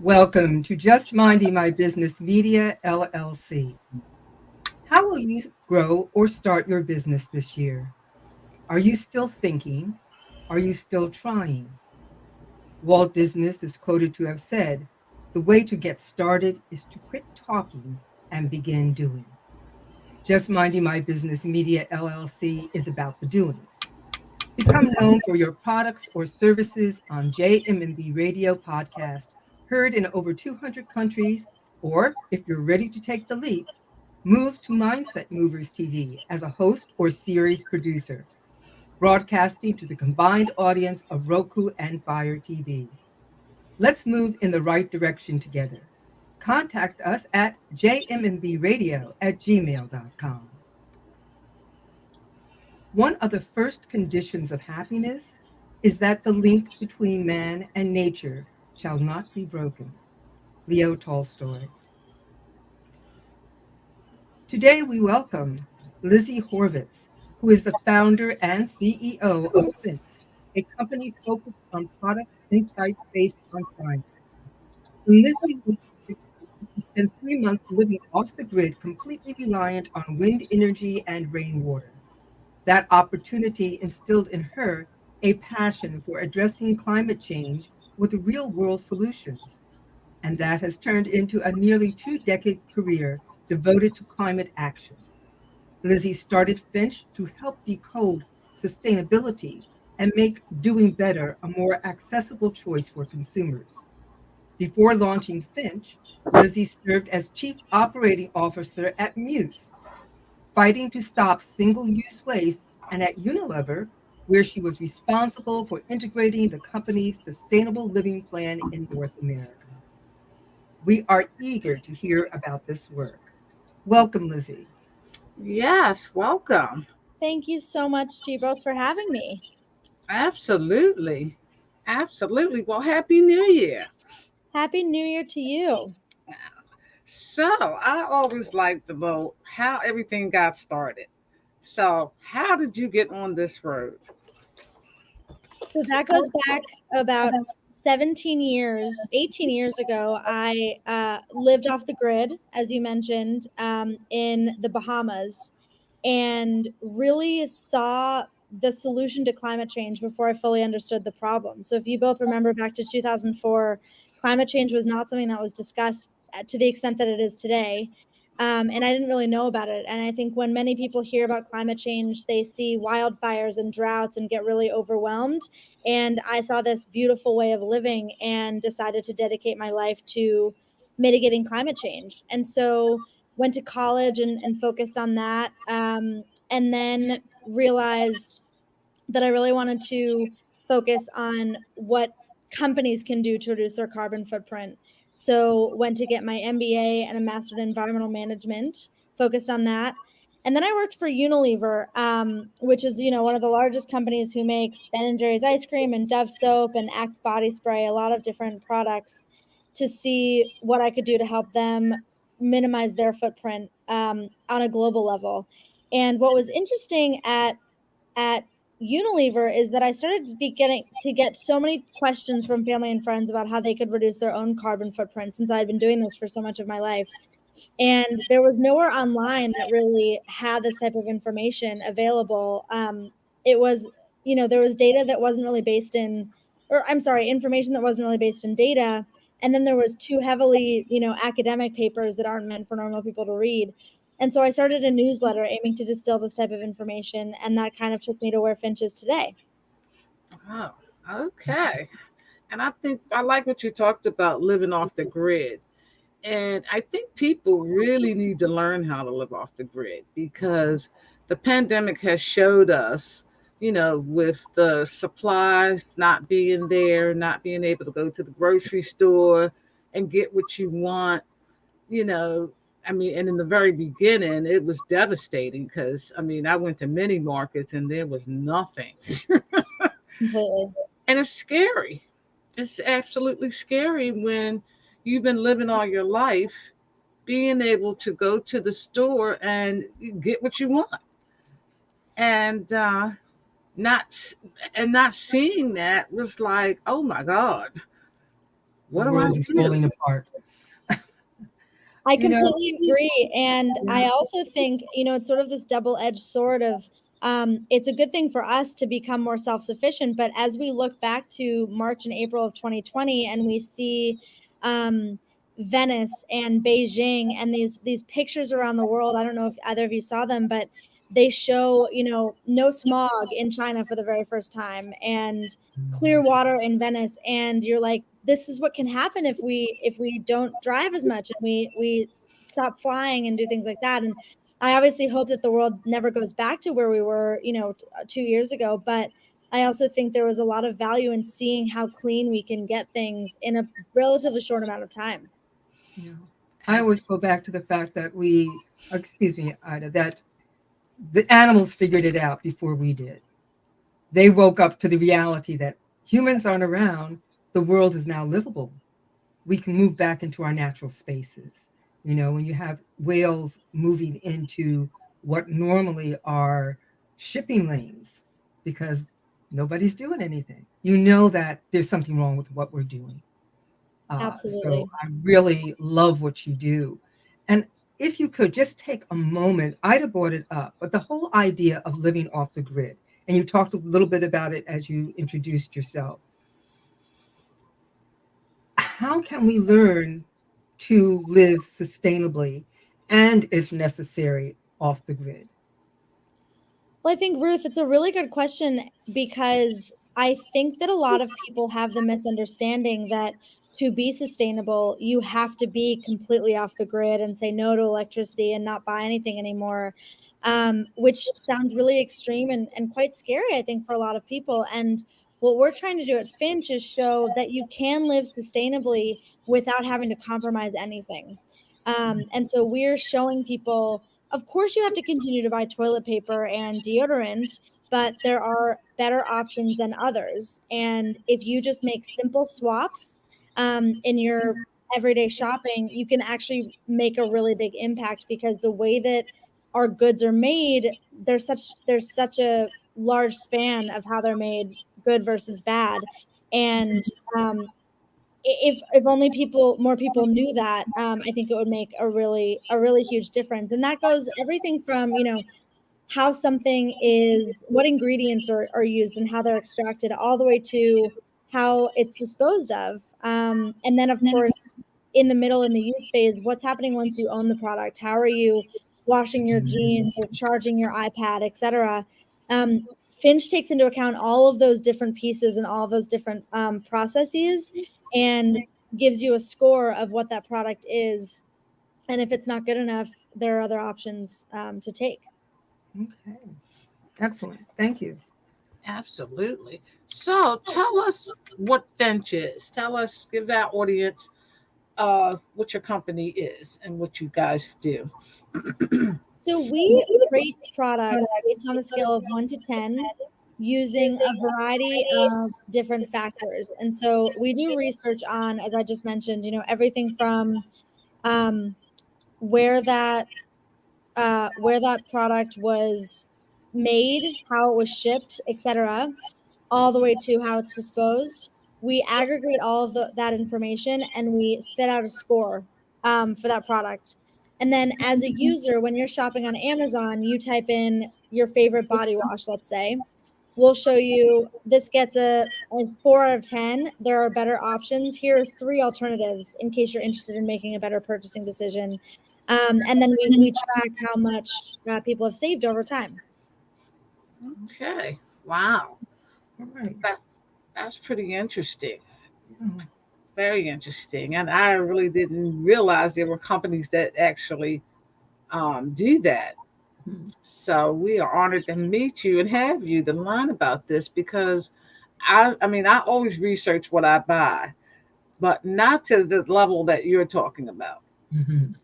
Welcome to Just Minding My Business Media, LLC. How will you grow or start your business this year? Are you still thinking? Are you still trying? Walt Disney is quoted to have said, "The way to get started is to quit talking and begin doing." Just Minding My Business Media, LLC is about the doing. Become known for your products or services on JMMB radio podcast, heard in over 200 countries, or if you're ready to take the leap, move to Mindset Movers TV as a host or series producer, broadcasting to the combined audience of Roku and Fire TV. Let's move in the right direction together. Contact us at jmmbradio@gmail.com. One of the first conditions of happiness is that the link between man and nature shall not be broken. Leo Tolstoy. Today we welcome Lizzie Horvitz, who is the founder and CEO of Finch, a company focused on product insights based on science. When Lizzie was 60, she spent 3 months living off the grid, completely reliant on wind energy and rainwater. That opportunity instilled in her a passion for addressing climate change with real-world solutions, and that has turned into a nearly 2-decade career devoted to climate action. Lizzie started Finch to help decode sustainability and make doing better a more accessible choice for consumers. Before launching Finch, Lizzie served as Chief Operating Officer at Muuse, fighting to stop single-use waste, and at Unilever, where she was responsible for integrating the company's sustainable living plan in North America. We are eager to hear about this work. Welcome, Lizzie. Yes, welcome. Thank you so much to you both for having me. Absolutely. Absolutely. Well, Happy New Year. Happy New Year to you. So, I always like to know how everything got started. So, how did you get on this road? So that goes back about 18 years ago. I lived off the grid, as you mentioned, in the Bahamas, and really saw the solution to climate change before I fully understood the problem. So if you both remember back to 2004, climate change was not something that was discussed to the extent that it is today. And I didn't really know about it. And I think when many people hear about climate change, they see wildfires and droughts and get really overwhelmed. And I saw this beautiful way of living and decided to dedicate my life to mitigating climate change. And so went to college and focused on that. And then realized that I really wanted to focus on what companies can do to reduce their carbon footprint. So went to get my MBA and a Master in Environmental Management, focused on that. And then I worked for Unilever, which is, one of the largest companies who makes Ben & Jerry's ice cream and Dove soap and Axe body spray, a lot of different products, to see what I could do to help them minimize their footprint on a global level. And what was interesting at Unilever is that I started to get so many questions from family and friends about how they could reduce their own carbon footprint, since I had been doing this for so much of my life. And there was nowhere online that really had this type of information available. It was, there was data that wasn't really based in, information that wasn't really based in data. And then there was too heavily, academic papers that aren't meant for normal people to read. And so I started a newsletter aiming to distill this type of information, and that kind of took me to where Finch is today. Oh, okay. And I think I like what you talked about, living off the grid. And I think people really need to learn how to live off the grid, because the pandemic has showed us, with the supplies not being there, not being able to go to the grocery store and get what you want, you know, I mean, and in the very beginning, it was devastating because I mean, I went to many markets and there was nothing. Completely. And it's scary. It's absolutely scary when you've been living all your life being able to go to the store and get what you want, and not not seeing that was like, oh my god, The what do I world is do? falling apart. I You know, completely agree. And yeah, I also think, it's sort of this double-edged sword of it's a good thing for us to become more self-sufficient. But as we look back to March and April of 2020 and we see um, Venice and Beijing and these pictures around the world, I don't know if either of you saw them, but they show, no smog in China for the very first time and clear water in Venice, and you're like, this is what can happen if we don't drive as much and we stop flying and do things like that. And I obviously hope that the world never goes back to where we were, 2 years ago, but I also think there was a lot of value in seeing how clean we can get things in a relatively short amount of time. yeah. I always go back to the fact that excuse me, Ida, that the animals figured it out before we did. They woke up to the reality that humans aren't around. The world is now livable. We can move back into our natural spaces. When you have whales moving into what normally are shipping lanes because nobody's doing anything, that there's something wrong with what we're doing. So Absolutely. I really love what you do. And if you could just take a moment, Ida brought it up, but the whole idea of living off the grid, and you talked a little bit about it as you introduced yourself. How can we learn to live sustainably and, if necessary, off the grid? Well, I think, Ruth, it's a really good question because I think that a lot of people have the misunderstanding that to be sustainable, you have to be completely off the grid and say no to electricity and not buy anything anymore, which sounds really extreme and quite scary, I think, for a lot of people. And what we're trying to do at Finch is show that you can live sustainably without having to compromise anything. And so we're showing people, of course, you have to continue to buy toilet paper and deodorant, but there are better options than others. And if you just make simple swaps in your everyday shopping, you can actually make a really big impact because the way that our goods are made, there's such a large span of how they're made, good versus bad. And if only more people knew that, I think it would make a really huge difference. And that goes everything from how something is, what ingredients are used and how they're extracted, all the way to how it's disposed of. And then of course, in the middle, in the use phase, what's happening once you own the product? How are you washing your jeans or charging your iPad, etc. Finch takes into account all of those different pieces and all of those different processes, and gives you a score of what that product is. And if it's not good enough, there are other options to take. Okay, excellent. Thank you. Absolutely. So tell us what Finch is. Tell us, give that audience what your company is and what you guys do. So we rate products based on a scale of 1 to 10 using a variety of different factors. And so we do research on, as I just mentioned, everything from um, where that product was made, how it was shipped, etc., all the way to how it's disposed. We aggregate all of that information and we spit out a score for that product. And then as a user, when you're shopping on Amazon, you type in your favorite body wash, let's say. We'll show you this gets a 4 out of 10. There are better options. Here are 3 alternatives in case you're interested in making a better purchasing decision. And then we track how much people have saved over time. Okay. Wow. All right. That's that's pretty interesting. Yeah. Very interesting. And I really didn't realize there were companies that actually do that. Mhm. So we are honored to meet you and have you to learn about this because I mean, I always research what I buy, but not to the level that you're talking about. Mhm.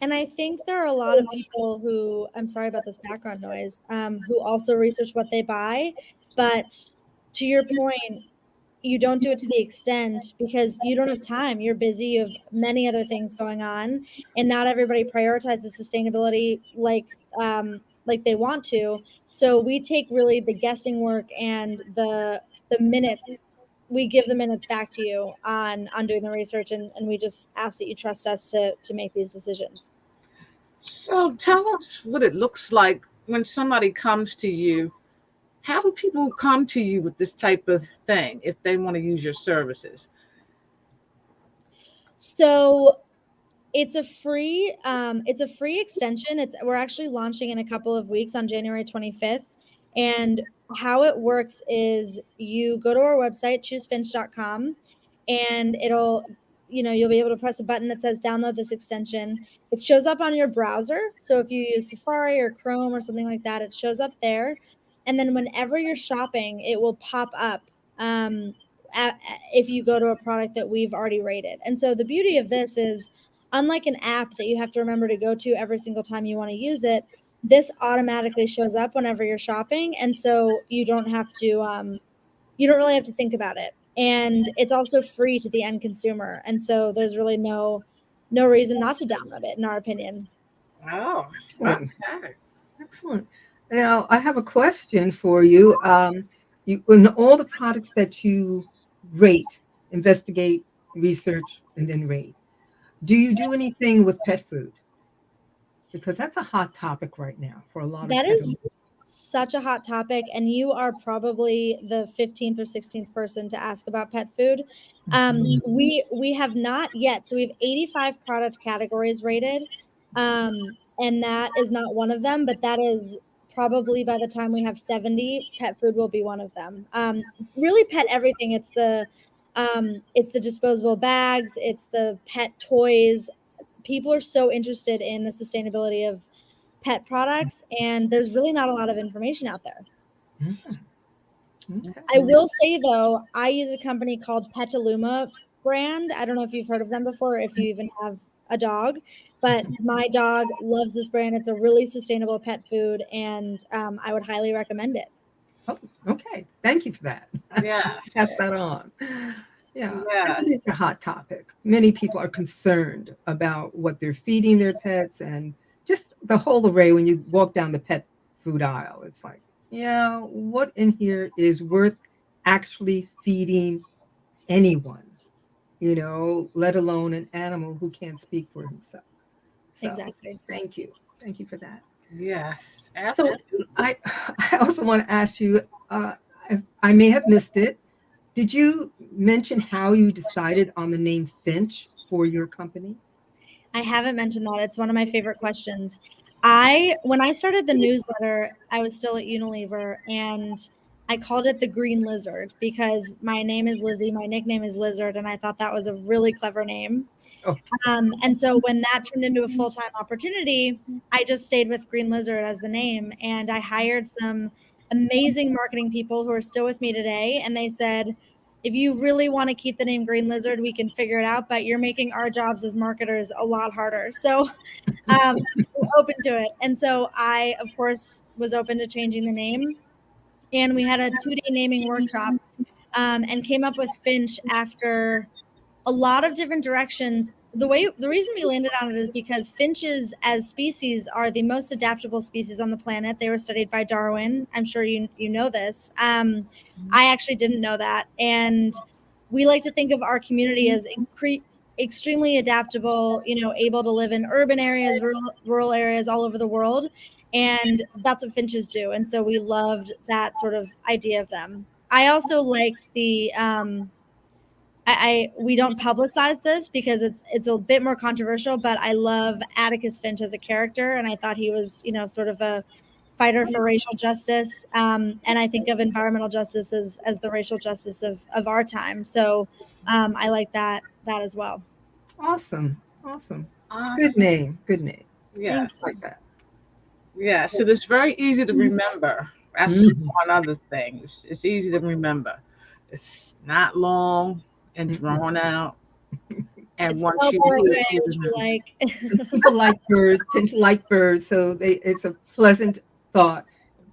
And I think there are a lot of people who, I'm sorry about this background noise, who also research what they buy. But to your point, you don't do it to the extent because you don't have time. You're busy. You have many other things going on, and not everybody prioritizes sustainability like they want to. So we take really the guessing work and the minutes. We give the minutes back to you on doing the research, and we just ask that you trust us to make these decisions. So tell us what it looks like when somebody comes to you. How do people come to you with this type of thing if they want to use your services? So it's a free extension. We're actually launching in a couple of weeks on January 25th. And how it works is you go to our website, choosefinch.com, and you'll be able to press a button that says download this extension. It shows up on your browser. So if you use Safari or Chrome or something like that, it shows up there. And then whenever you're shopping, it will pop up if you go to a product that we've already rated. And so the beauty of this is, unlike an app that you have to remember to go to every single time you want to use it, this automatically shows up whenever you're shopping. And so you don't really have to think about it. And it's also free to the end consumer. And so there's really no reason not to download it, in our opinion. Oh, Excellent. okay. Excellent. Now, I have a question for you. In all the products that you rate, investigate, research, and then rate, do you do anything with pet food? Because that's a hot topic right now for a lot of That pet is owners. such a hot topic, and you are probably the 15th or 16th person to ask about pet food. We have not yet. So we have 85 product categories rated, and that is not one of them, but that is probably by the time we have 70, pet food will be one of them. Really, pet everything. It's the disposable bags. It's the pet toys. People are so interested in the sustainability of pet products, and there's really not a lot of information out there. Mhm. Okay. I will say though, I use a company called Petaluma brand. I don't know if you've heard of them before, or if you even have a dog, but my dog loves this brand. It's a really sustainable pet food, and I would highly recommend it. Oh, okay. Thank you for that. Yeah. Pass that on. Yeah, because Yeah. it is a hot topic. Many people are concerned about what they're feeding their pets and just the whole array when you walk down the pet food aisle. It's like, yeah, what in here is worth actually feeding anyone, let alone an animal who can't speak for himself. So Exactly. thank you. Thank you for that. Yes. So Absolutely. I, I also want to ask you, I may have missed it. Did you mention how you decided on the name Finch for your company? I haven't mentioned that. It's one of my favorite questions. When I started the newsletter, I was still at Unilever, and I called it the Green Lizard because my name is Lizzie, my nickname is Lizard, and I thought that was a really clever name. Okay. And so when that turned into a full-time opportunity, I just stayed with Green Lizard as the name, and I hired some amazing marketing people who are still with me today, and they said, if you really want to keep the name Green Lizard, we can figure it out, but you're making our jobs as marketers a lot harder. So we're open to it. And so I, of course, was open to changing the name. And we had a 2-day naming workshop, and came up with Finch after a lot of different directions. The reason we landed on it is because finches as species are the most adaptable species on the planet. They were studied by Darwin. I'm sure you know this. I actually didn't know that. And we like to think of our community as extremely adaptable, able to live in urban areas, rural areas all over the world. And that's what finches do. And so we loved that sort of idea of them. I also liked the we don't publicize this because it's a bit more controversial, but I love Atticus Finch as a character, and I thought he was, sort of a fighter for racial justice. And I think of environmental justice as the racial justice of our time. So I like that as well. Awesome. Awesome. Good Awesome. name. Good name. Thank Yes. I like that. Yeah. So it's very easy to remember. That's Mhm. one other thing. It's easy to remember. It's not long and Mhm. drawn out. And It's once spelled you the right put way, it which we in, like. And people like birds, tend to like birds, so it's a pleasant thought.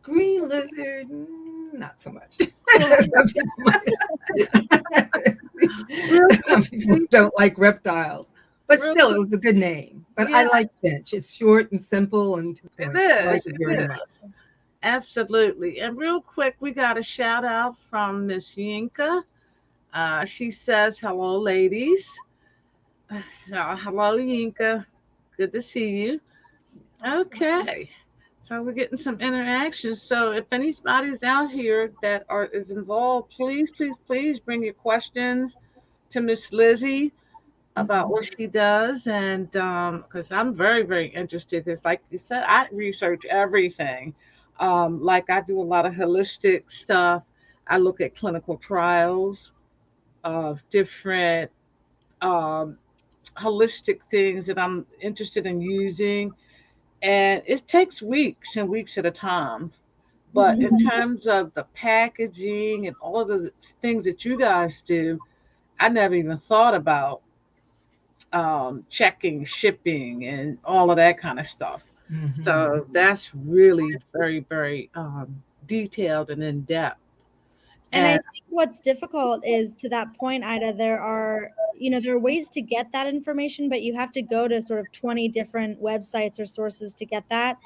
Green lizard, not so much. well, Some people might, real some quick, people don't like reptiles, but real still, it quick, was a good name. But I yeah, like Finch. It's short and simple and to the it point. I like is. it It very much. is. Absolutely. And real quick, we got a shout out from Miss Yinka. She says, hello, ladies. So, hello, Yinka. Good to see you. Okay. So we're getting some interaction. So if anybody's out here that is involved, please, please, please bring your questions to Miss Lizzie about what she does, and because I'm very, very interested. Because like you said, I research everything. Like I do a lot of holistic stuff. I look at clinical trials of different um, holistic things that I'm interested in using, and it takes weeks and weeks at a time. But in terms of the packaging and all of the things that you guys do, I never even thought about checking shipping and all of that kind of stuff. Mhm. So that's really very, very detailed and in depth. And I And think what's difficult is, to that point, Ida, there are ways to get that information, but you have to go to sort of 20 different websites or sources to get that.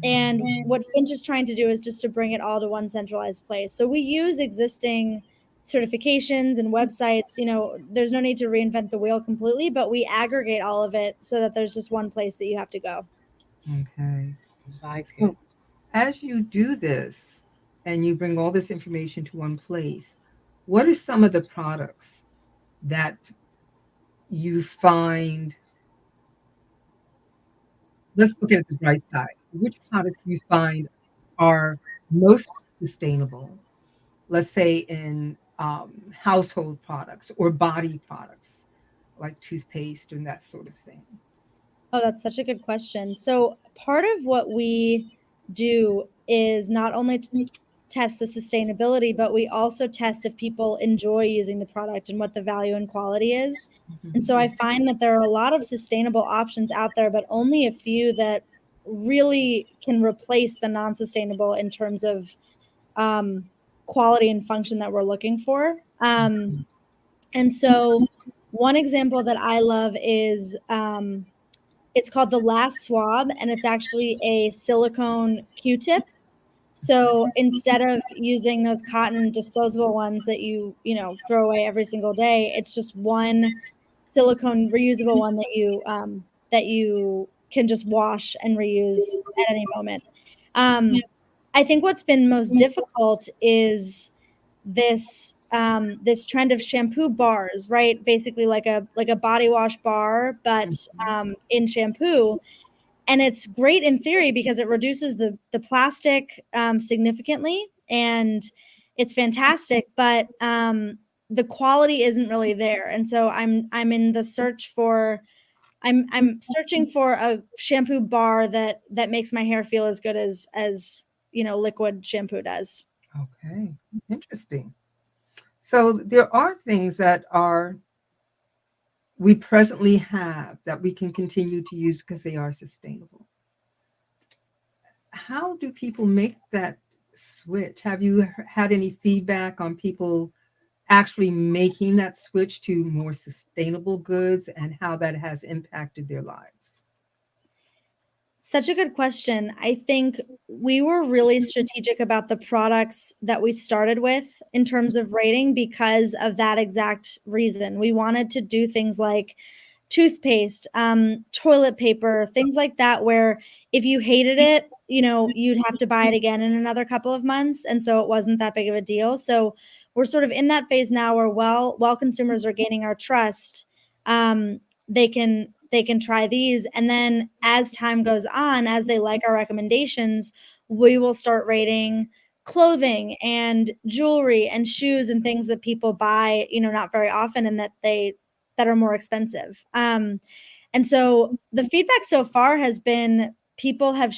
And what Finch is trying to do is just to bring it all to one centralized place. So we use existing certifications and websites. There's no need to reinvent the wheel completely, but we aggregate all of it so that there's just one place that you have to go. Okay. like it. So as you do this and you bring all this information to one place, what are some of the products that you find? Let's look at the bright side. Which products do you find are most sustainable? Let's say in household products or body products like toothpaste and that sort of thing. Oh, that's such a good question. So, part of what we do is not only test the sustainability, but we also test if people enjoy using the product and what the value and quality is. And so I find that there are a lot of sustainable options out there, but only a few that really can replace the non sustainable in terms of um, quality and function that we're looking for. And so, one example that I love is it's called the Last Swab, and it's actually a silicone Q-tip. So instead of using those cotton disposable ones that throw away every single day, it's just one silicone reusable one that you can just wash and reuse at any moment. I think what's been most difficult is this trend of shampoo bars, right? Basically like a body wash bar, but in shampoo. And it's great in theory because it reduces the plastic significantly, and it's fantastic. But the quality isn't really there, and so I'm in the search for I'm searching for a shampoo bar that makes my hair feel as good as liquid shampoo does. Okay, interesting. So there are things that are we presently have that we can continue to use because they are sustainable. How do people make that switch? Have you had any feedback on people actually making that switch to more sustainable goods and how that has impacted their lives? Such a good question. I think we were really strategic about the products that we started with in terms of rating because of that exact reason. We wanted to do things like toothpaste, toilet paper, things like that, where if you hated it, you'd have to buy it again in another couple of months. And so it wasn't that big of a deal. So we're sort of in that phase now where while consumers are gaining our trust, they can try these, and then as time goes on, as they like our recommendations, we will start rating clothing and jewelry and shoes and things that people buy not very often, and that are more expensive. And so the feedback so far has been people have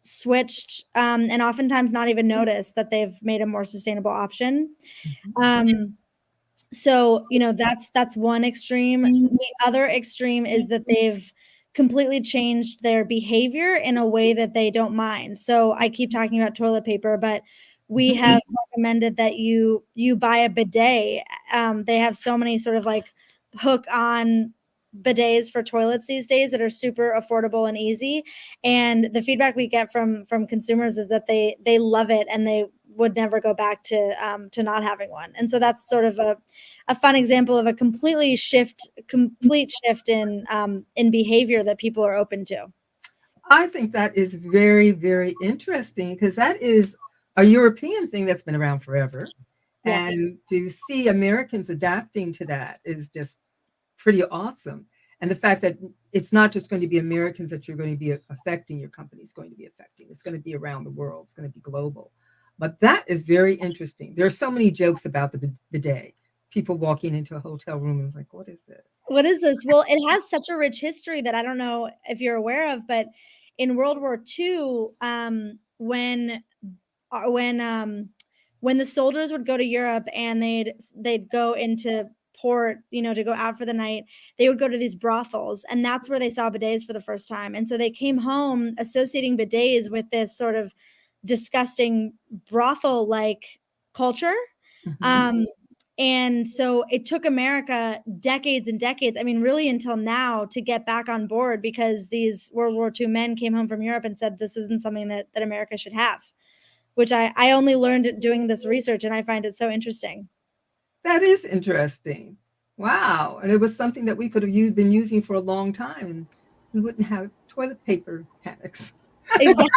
switched, and oftentimes not even noticed that they've made a more sustainable option. Mhm. um, So, that's one extreme. The other extreme is that they've completely changed their behavior in a way that they don't mind. So I keep talking about toilet paper, but we have recommended that you buy a bidet. They have so many sort of like hook on bidets for toilets these days that are super affordable and easy. And the feedback we get from consumers is that they love it and they would never go back to not having one. And so that's sort of a fun example of a complete shift in behavior that people are open to. I think that is very, very interesting because that is a European thing that's been around forever. Yes. And to see Americans adapting to that is just pretty awesome. And the fact that it's not just going to be Americans that you're going to be affecting, your company is going to be affecting. It's going to be around the world. It's going to be global. But that is very interesting. There are so many jokes about the bidet. People walking into a hotel room and it's like, what is this? What is this? Well, it has such a rich history that I don't know if you're aware of, but in World War II, when the soldiers would go to Europe and they'd go into port, to go out for the night, they would go to these brothels, and that's where they saw bidets for the first time. And so they came home associating bidets with this sort of disgusting brothel-like culture. Mhm. And so it took America decades and decades, I mean, really until now, to get back on board because these World War II men came home from Europe and said this isn't something that America should have, which I only learned doing this research, and I find it so interesting. That is interesting. Wow. And it was something that we could have been using for a long time and we wouldn't have toilet paper panics. Exactly.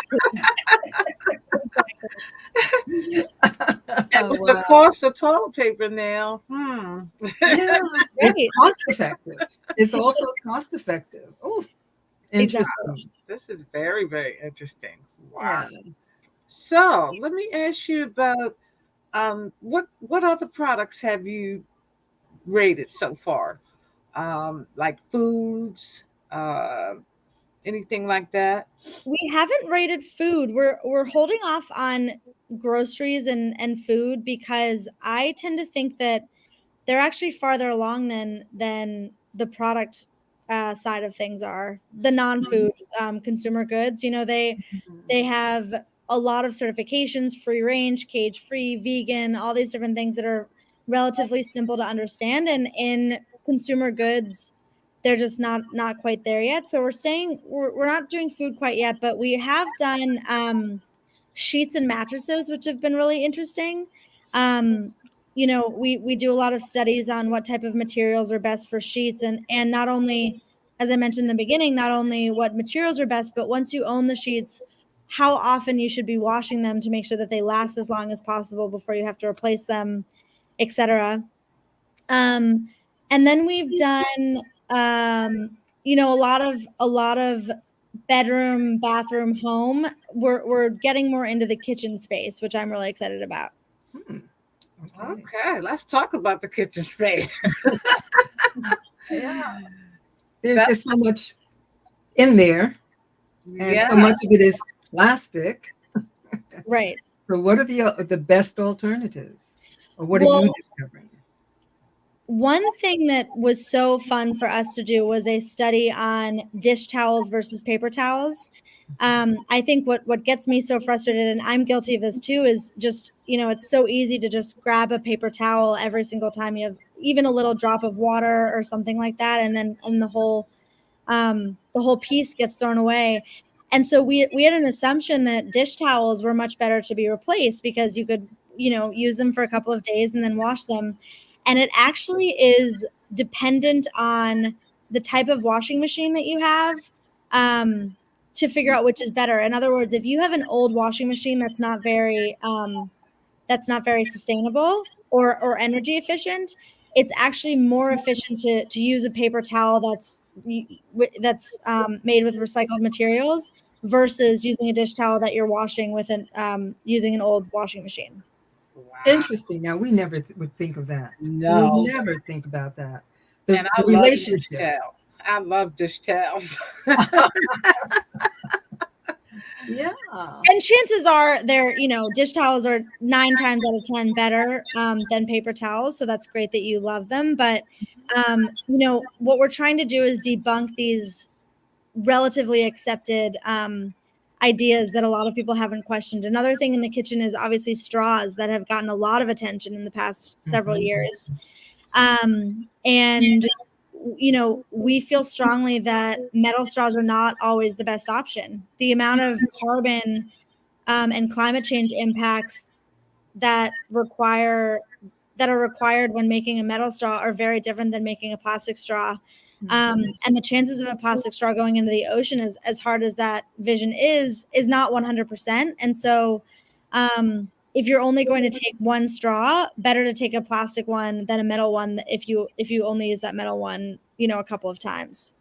And with the cost of toilet paper now, Yeah, Right. it's cost effective. It's also cost effective. Oh, interesting. Exactly. this is very, very interesting. Wow. Yeah. So let me ask you about what other products have you rated so far? Like foods, anything like that? We haven't rated food. We're holding off on groceries and food because I tend to think that they're actually farther along than the product side of things are. The non-food consumer goods, they have a lot of certifications, free range, cage free, vegan, all these different things that are relatively simple to understand. And in consumer goods, they're just not quite there yet. So we're not doing food quite yet, but we have done sheets and mattresses, which have been really interesting. We do a lot of studies on what type of materials are best for sheets, and not only, as I mentioned in the beginning, not only what materials are best, but once you own the sheets, how often you should be washing them to make sure that they last as long as possible before you have to replace them, etc. And then we've done a lot of bedroom, bathroom, home. We're getting more into the kitchen space, which I'm really excited about. Hmm. Okay. Okay, let's talk about the kitchen space. Yeah. There's That, just so much in there, and so yeah. much of it is plastic. Right. So, what are the best alternatives, or what are Well, you discovering? one thing that was so fun for us to do was a study on dish towels versus paper towels. I think what gets me so frustrated, and I'm guilty of this too, is just, it's so easy to just grab a paper towel every single time you have even a little drop of water or something like that, and then the whole piece gets thrown away. And so we had an assumption that dish towels were much better to be replaced because you could, use them for a couple of days and then wash them. And it actually is dependent on the type of washing machine that you have, to figure out which is better. In other words, if you have an old washing machine that's not very sustainable or energy efficient, it's actually more efficient to use a paper towel that's made with recycled materials versus using a dish towel that you're washing with using an old washing machine. Wow. Interesting. Now, we never would think of that. We would No. never think about that. And I The love dish relationship. towels. I love dish towels. Yeah. And chances are they're, dish towels are 9 times out of 10 better than paper towels. So that's great that you love them. But, what we're trying to do is debunk these relatively accepted ideas that a lot of people haven't questioned. Another thing in the kitchen is obviously straws that have gotten a lot of attention in the past several years. And we feel strongly that metal straws are not always the best option. The amount of carbon and climate change impacts that are required when making a metal straw are very different than making a plastic straw. And the chances of a plastic straw going into the ocean, as hard as that vision is not 100%. And so if you're only going to take one straw, better to take a plastic one than a metal one if you only use that metal one, a couple of times.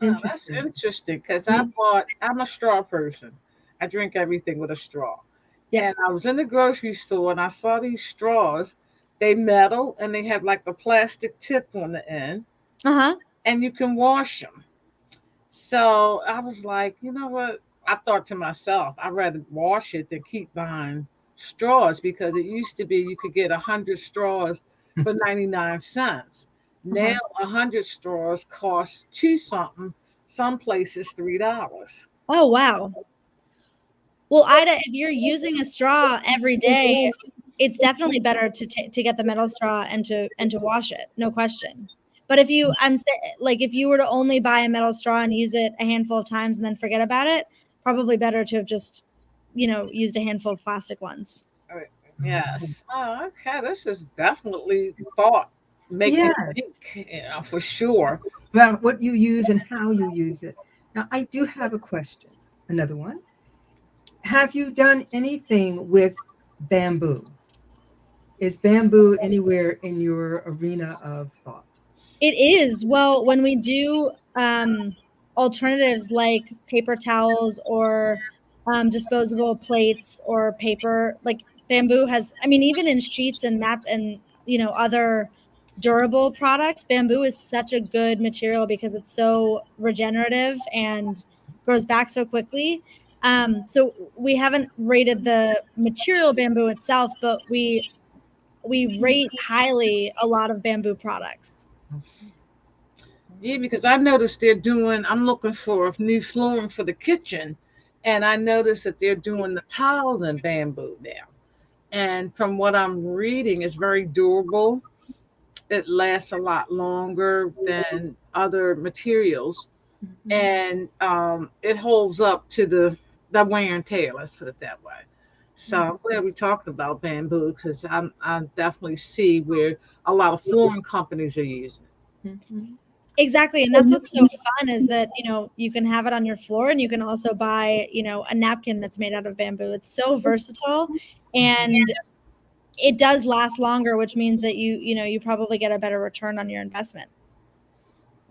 Oh, that's interesting because I'm a straw person. I drink everything with a straw. Yeah. And I was in the grocery store and I saw these straws. They metal and they have like the plastic tip on the end. Uh-huh. And you can wash them. So I was like, you know what? I thought to myself, I'd rather wash it than keep buying straws because it used to be you could get 100 straws for 99 cents. Now 100 straws cost two something, some places $3. Oh, wow. Well, Ida, if you're using a straw every day, it's definitely better to get the metal straw and to wash it, no question. But if if you were to only buy a metal straw and use it a handful of times and then forget about it, probably better to have just, used a handful of plastic ones. Yes. Oh, okay. This is definitely thought making think, for sure. About what you use and how you use it. Now, I do have a question. Another one. Have you done anything with bamboo? Is bamboo anywhere in your arena of thought? It is. Well, when we do alternatives like paper towels or disposable plates or paper, like bamboo has, even in sheets and mat and, other durable products, bamboo is such a good material because it's so regenerative and grows back so quickly. So we haven't rated the material bamboo itself, but we rate highly a lot of bamboo products. Yeah, because I noticed I'm looking for new flooring for the kitchen, and I noticed that they're doing the tiles in bamboo now. And from what I'm reading, it's very durable. It lasts a lot longer than other materials, and it holds up to the wear and tear. Let's put it that way. So I'm glad we talked about bamboo because I definitely see where a lot of flooring companies are using it. Exactly. And that's what's so fun is that, you can have it on your floor and you can also buy, a napkin that's made out of bamboo. It's so versatile and it does last longer, which means that you probably get a better return on your investment.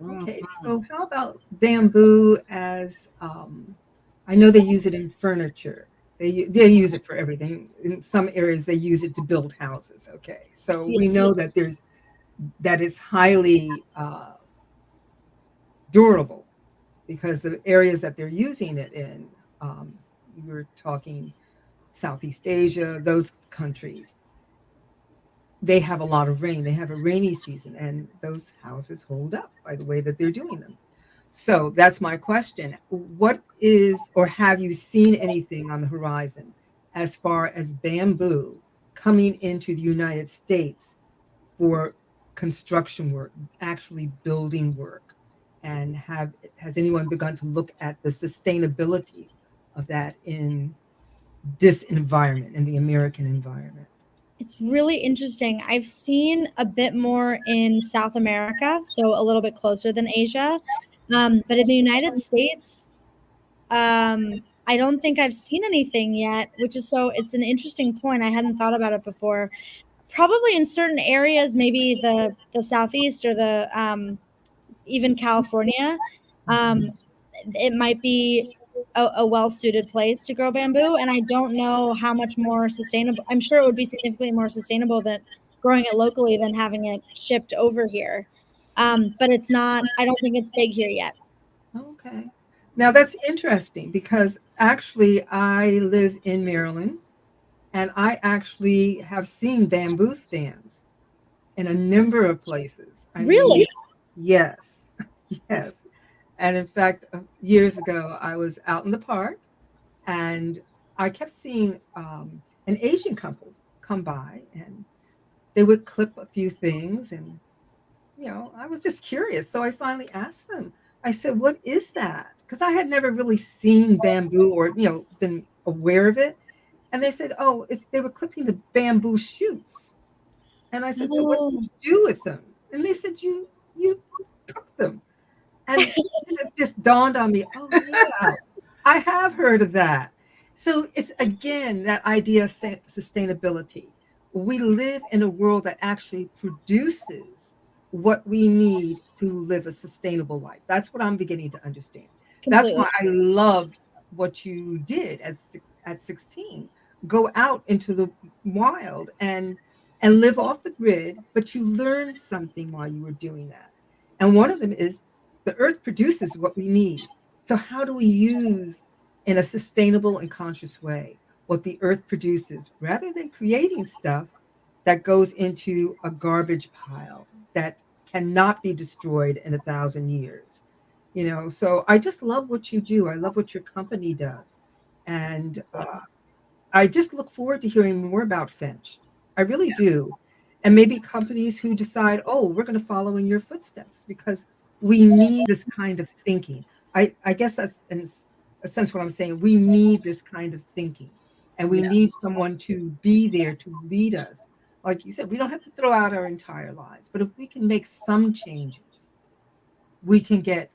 Okay, so how about bamboo as I know they use it in furniture. They use it for everything. In some areas, they use it to build houses. Okay, so we know that it's highly durable because the areas that they're using it in, we're talking Southeast Asia, those countries. They have a lot of rain. They have a rainy season, and those houses hold up by the way that they're doing them. So that's my question. What is, or have you seen anything on the horizon as far as bamboo coming into the United States for construction work, actually building work? And has anyone begun to look at the sustainability of that in this environment, in the American environment? It's really interesting. I've seen a bit more in South America, so a little bit closer than Asia. But in the United States, I don't think I've seen anything yet, it's an interesting point. I hadn't thought about it before. Probably in certain areas, maybe the Southeast or the even California, it might be a well-suited place to grow bamboo. And I don't know how much more sustainable. I'm sure it would be significantly more sustainable than growing it locally than having it shipped over here. But it's not. I don't think it's big here yet. Okay. Now that's interesting because actually I live in Maryland and I actually have seen bamboo stands in a number of places. I mean, Really? yes, yes. And in fact, years ago, I was out in the park and I kept seeing an Asian couple come by and they would clip a few things. And, I was just curious. So I finally asked them, I said, what is that? Because I had never really seen bamboo or, been aware of it. And they said, oh, they were clipping the bamboo shoots. And I said, so what Oh, do you do with them? And they said, you cook them. And it just dawned on me, oh yeah, I have heard of that. So it's again that idea of sustainability. We live in a world that actually produces what we need to live a sustainable life. That's what I'm beginning to understand. That's completely. why I loved what you did at 16. Go out into the wild and live off the grid, but you learned something while you were doing that. And one of them is the earth produces what we need. So how do we use in a sustainable and conscious way what the earth produces rather than creating stuff that goes into a garbage pile that cannot be destroyed in 1,000 years? So I just love what you do. I love what your company does. And I just look forward to hearing more about Finch. I really do. And maybe companies who decide, oh, we're going to follow in your footsteps because we need this kind of thinking. I guess that's in a sense what I'm saying. We need this kind of thinking and we Yeah. need someone to be there to lead us. Like you said, we don't have to throw out our entire lives, but if we can make some changes, we can get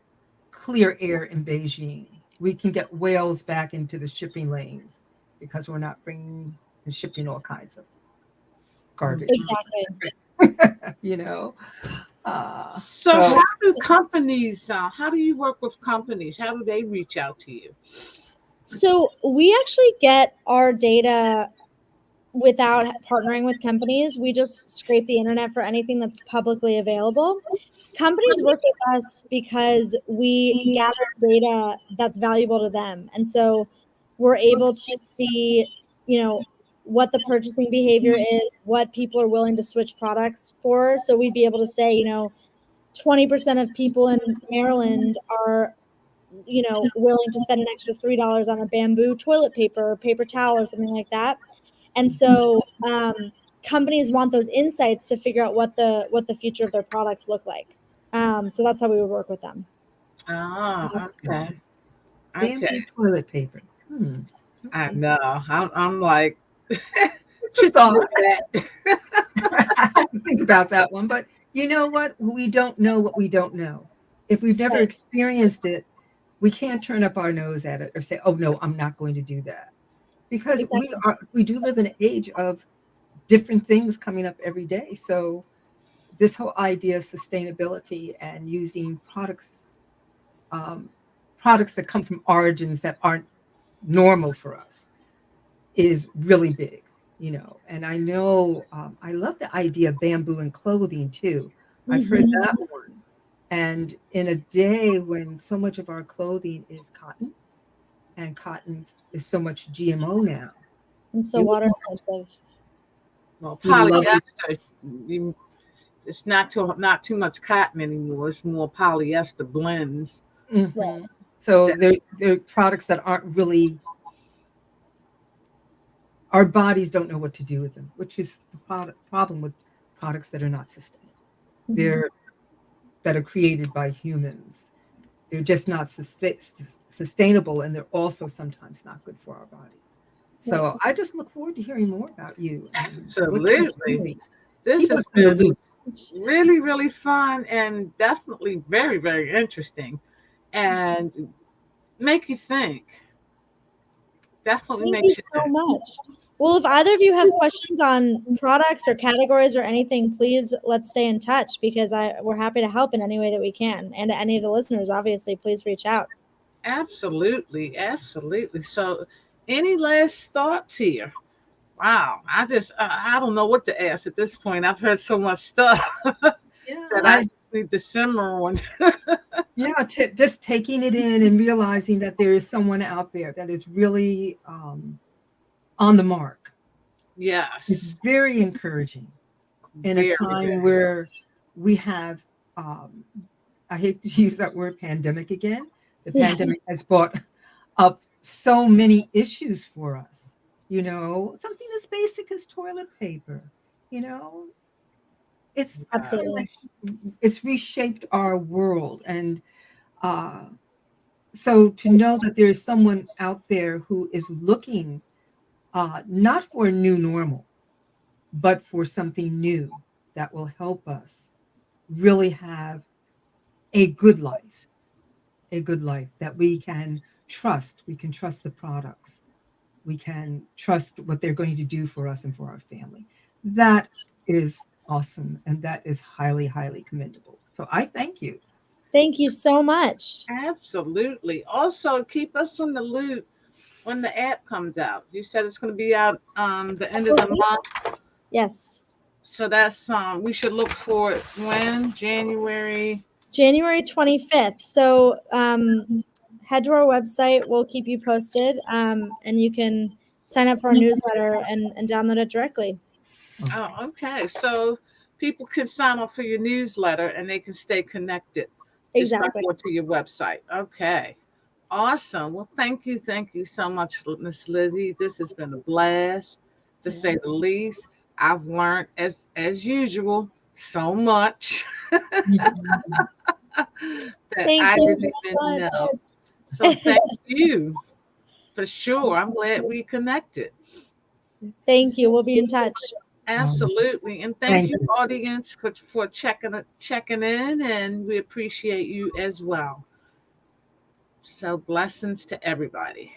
clear air in Beijing. We can get whales back into the shipping lanes because we're not bringing and shipping all kinds of garbage. Exactly. you know. So So how do you work with companies? How do they reach out to you? So we actually get our data without partnering with companies. We just scrape the internet for anything that's publicly available. Companies work with us because we gather data that's valuable to them. And so we're able to see, what the purchasing behavior is, what people are willing to switch products for. So we'd be able to say, 20% of people in Maryland are, willing to spend an extra $3 on a bamboo toilet paper or paper towel or something like that. And so companies want those insights to figure out what the future of their products look like. So that's how we would work with them. Ah, okay. awesome. Bamboo Okay. toilet paper. I Okay. know. I'm like, It's a should you thought. look at that? I have to think about that one. But you know what? We don't know what we don't know. If we've never Right. experienced it, we can't turn up our nose at it or say, "Oh no, I'm not going to do that." Because Exactly. we do live in an age of different things coming up every day. So this whole idea of sustainability and using um, products that come from origins that aren't normal for us is really big. And I know I love the idea of bamboo and clothing too. I've heard Mhm. that one. And in a day when so much of our clothing is cotton, and cotton is so much GMO now, And so you would water intensive. Well, you love it. polyester. You, it's not too much cotton anymore. It's more polyester blends. Right. Mhm. So That they're products that aren't really, our bodies don't know what to do with them, which is the problem with products that are not sustainable. Mhm. They're that are created by humans. They're just not sustainable, and they're also sometimes not good for our bodies. Right. So I just look forward to hearing more about you and what you're absolutely. doing. This Keep has us in the been loop. really, really fun and definitely very, very interesting, and make you think. Definitely Thank you makes you so think. much. Well, if either of you have questions on products or categories or anything, please let's stay in touch because we're happy to help in any way that we can. And to any of the listeners, obviously, please reach out. Absolutely, absolutely. So, any last thoughts here? Wow, I don't know what to ask at this point. I've heard so much stuff Yeah, that I I Need to simmer on. Yeah, just taking it in and realizing that there is someone out there that is really on the mark is Yes. very encouraging in a Very, time very. where we have, um, I hate to use that word pandemic again. The Yeah, pandemic has brought up so many issues for us. Something as basic as toilet paper. You know, it's Yeah. absolutely. it's reshaped our world, and uh, so to know that there is someone out there who is looking not for a new normal, but for something new that will help us really have a good life, a good life that we can trust. We can trust the products. We can trust what they're going to do for us and for our family. That is awesome. And that is highly, highly commendable. So I thank you. Thank you so much. Absolutely. Also, keep us on the loop when the app comes out. You said it's going to be out the end of the month. Yes. So that's we should look for it when? January. January 25th. So head to our website. We'll keep you posted. And you can sign up for our newsletter and download it directly. Oh, okay. So people can sign up for your newsletter and they can stay connected just by Exactly. going to your website. Okay. Awesome. Well, thank you so much, Miss Lizzie. This has been a blast, to Yeah. say the least. I've learned, as usual, so much that Thank I you didn't so even much. know. So thank you for sure. I'm glad we connected. Thank you. We'll be in touch. Um, Absolutely. And thank Thank you, you. audience, for checking in, and we appreciate you as well. So blessings to everybody.